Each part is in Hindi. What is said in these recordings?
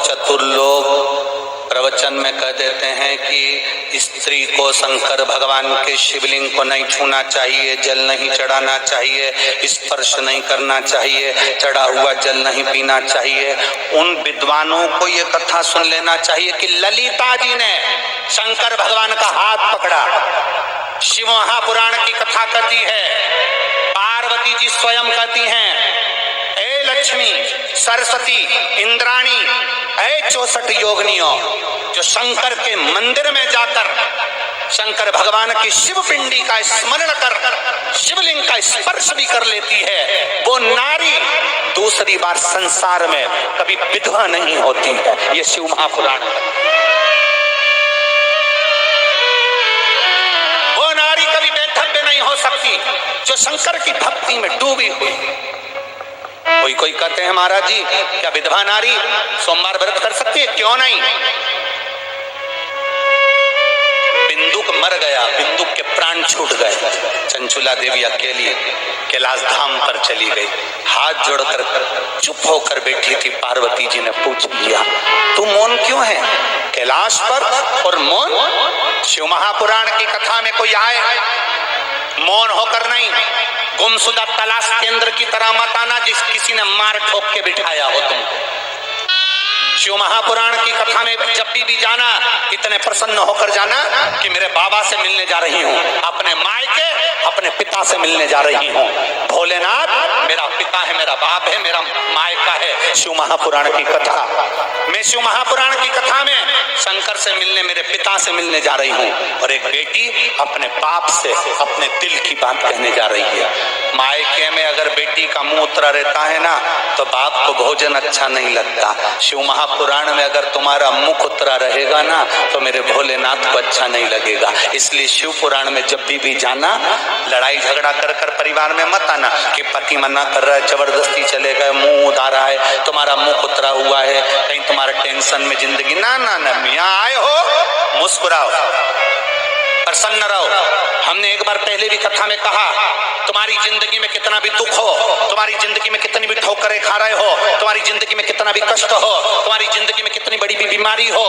चतुर लोग प्रवचन में कह देते हैं कि स्त्री को शंकर भगवान के शिवलिंग को नहीं छूना चाहिए, जल नहीं चढ़ाना चाहिए, स्पर्श नहीं करना चाहिए, चढ़ा हुआ जल नहीं पीना चाहिए। उन विद्वानों को ये कथा सुन लेना चाहिए कि ललिता जी ने शंकर भगवान का हाथ पकड़ा। शिव महापुराण की कथा कहती है, पार्वती जी स्वयं कहती हैं, ए लक्ष्मी, सरस्वती, इंद्राणी, ऐ 64 योगिनियों, जो शंकर के मंदिर में जाकर शंकर भगवान की शिव पिंडी का स्मरण कर शिवलिंग का स्पर्श भी कर लेती है, वो नारी दूसरी बार संसार में कभी विधवा नहीं होती है। ये शिव महापुराण है। वो नारी कभी बेधव्य नहीं हो सकती जो शंकर की भक्ति में डूबी हुई। कोई कहते हैं महाराज जी, क्या विधवा नारी सोमवार व्रत कर सकती है? क्यों नहीं? बिंदुक मर गया, बिंदुक के प्राण छूट गए, चंचुला देवी अकेली कैलाश धाम पर चली गई। हाथ जोड़कर चुप होकर बैठी थी। पार्वती जी ने पूछ लिया, तू मौन क्यों है? कैलाश पर और मौन? शिव महापुराण की कथा में कोई आए मौन होकर नहीं। गुमशुदा तलाश केंद्र की तरह मत आना जिस किसी ने मार ठोक के बिठाया हो तुमको। शिव महापुराण की कथा में जब भी जाना, इतने प्रसन्न होकर जाना कि मेरे बाबा से मिलने जा रही हूँ, अपने मायके अपने पिता से मिलने जा रही हूँ। भोलेनाथ मेरा पिता है, मेरा बाप है, मेरा मायका है। शिव महापुराण की कथा, मैं शिव महापुराण की कथा में शंकर से मिलने, मेरे पिता से मिलने जा रही हूँ। और एक बेटी अपने बाप से अपने दिल की बात कहने जा रही है। मायके में अगर बेटी का मुंह उतरा रहता है ना, तो बाप को भोजन अच्छा नहीं लगता। शिव महापुराण में अगर तुम्हारा मुख उतरा रहेगा ना, तो मेरे भोलेनाथ को अच्छा नहीं लगेगा। इसलिए शिव पुराण में जब भी जाना, लड़ाई झगड़ा कर कर परिवार में मत आना कि पति मना कर रहा है, जबरदस्ती चले गए, मुंह उधारा है, तुम्हारा मुख उतरा हुआ है, कहीं तुम्हारा टेंशन में जिंदगी। ना ना ना, यहाँ आए हो मुस्कुराओ, प्रसन्न रहो। हमने एक बार पहले भी कथा में कहा, तुम्हारी जिंदगी में कितना भी दुख हो, तुम्हारी जिंदगी में कितनी भी ठोकरें खा रहे हो, तुम्हारी जिंदगी में कितना भी कष्ट हो, तुम्हारी जिंदगी में कितनी बड़ी भी बीमारी हो,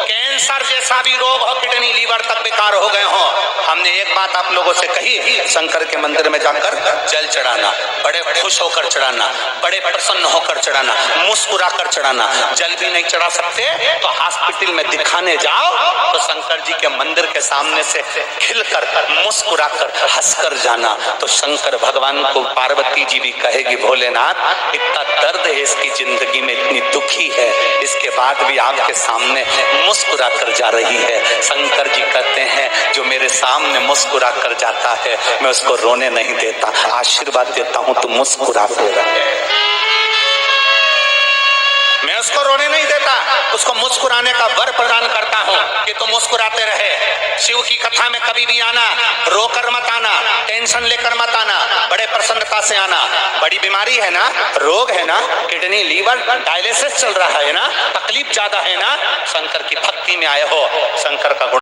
कैंसर जैसा भी रोग हो, किडनी लीवर तक बेकार हो गए हो, हमने एक बात आप लोगों से कही, शंकर के मंदिर में जाकर जल चढ़ाना, बड़े खुश होकर चढ़ाना, बड़े प्रसन्न होकर चढ़ाना, मुस्कुरा कर चढ़ाना। जल भी नहीं चढ़ा सकते तो हॉस्पिटल में दिखाने जाओ, तो शंकर जी के मंदिर के सामने से खिलकर, मुस्कुराकर, हंसकर जाना। तो शंकर भगवान को पार्वती जी भी कहेगी, भोलेनाथ इतना दर्द है इसकी जिंदगी में, इतनी दुखी है, इसके बाद भी आपके सामने मुस्कुरा कर जा रही है। शंकर जी कहते हैं, जो मेरे सामने मुस्कुरा कर जाता है, मैं उसको रोने नहीं देता, आशीर्वाद देता हूं, तू मुस्कुराते रहे। मैं उसको रोने नहीं देता, उसको मुस्कुराने का वर प्रदान करता हूँ कि तुम मुस्कुराते रहे। शिव की कथा में कभी भी आना, रोकर मत आना, टेंशन लेकर मत आना, बड़े प्रसन्नता से आना। बड़ी बीमारी है ना, रोग है ना, किडनी लीवर डायलिसिस चल रहा है ना, तकलीफ ज्यादा है ना, शंकर की भक्ति में आए हो, शंकर का